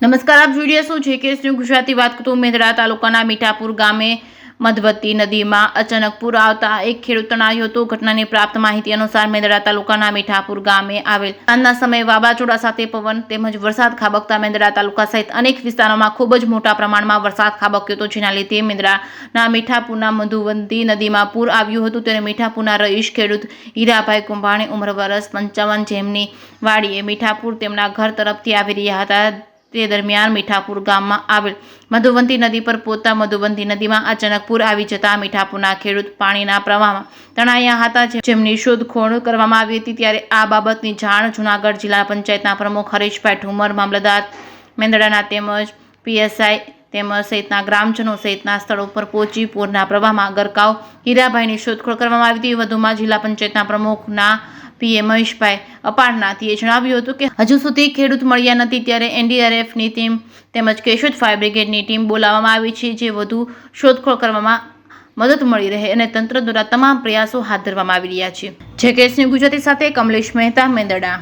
નમસ્કાર, આપ જોઈ રહ્યા છો જેકેએસ ન્યૂઝ ગુજરાતી. વાત કરતો મેંદડા તાલુકાના મીઠાપુર ગામે મધવતી નદીમાં અચાનક પૂર આવતા એક ખેડૂત તણાયો હતો. ઘટનાની પ્રાપ્ત માહિતી અનુસાર મેંદડા તાલુકાના મીઠાપુર ગામે આવેલ સાંજના સમયે વાવાઝોડા સાથે પવન તેમજ વરસાદ ખાબકતા મેંદડા તાલુકા સહિત અનેક વિસ્તારોમાં ખૂબ જ મોટા પ્રમાણમાં વરસાદ ખાબક્યો હતો, જેના લીધે મેંદડાના મીઠાપુરના મધુવંતી નદીમાં પૂર આવ્યું હતું. ત્યારે મીઠાપુરના રહીશ ખેડૂત હીરાભાઈ કુંભાણી ઉંમર વર્ષ 55, જેમની વાડીએ મીઠાપુર તેમના ઘર તરફથી આવી રહ્યા હતા. તે દરમિયાન મીઠાપુર ગામમાં આવેલ મધુવંતી નદી પર પહોંચતા મધુવંતી નદીમાં અચાનક પૂર આવી જતા મીઠાપુરના ખેડૂત પાણીના પ્રવાહમાં તણાયા હતા, જેમની શોધખોળ કરવામાં આવી હતી. ત્યારે આ બાબતની જાણ જૂનાગઢ જિલ્લા પંચાયતના પ્રમુખ હરીશભાઈ ઠુમર, મામલતદાર મેંદડાના તેમજ પીએસઆઈ તેમજ સહિતના ગ્રામજનો સહિતના સ્થળો પર પહોંચી પૂરના પ્રવાહમાં ગરકાવ હીરાભાઈની શોધખોળ કરવામાં આવી હતી. વધુમાં જિલ્લા પંચાયતના પ્રમુખના પીએ મહેશભાઈ અપારનાથીએ જણાવ્યું હતું કે હજુ સુધી ખેડૂત મળ્યા નથી, ત્યારે એનડીઆરએફની ટીમ તેમજ કેશોદ ફાયર બ્રિગેડની ટીમ બોલાવવામાં આવી છે, જે વધુ શોધખોળ કરવામાં મદદ મળી રહે અને તંત્ર દ્વારા તમામ પ્રયાસો હાથ ધરવામાં આવી રહ્યા છે. જેકેએસ ન્યૂઝ ગુજરાતી સાથે કમલેશ મહેતા, મેંદડા.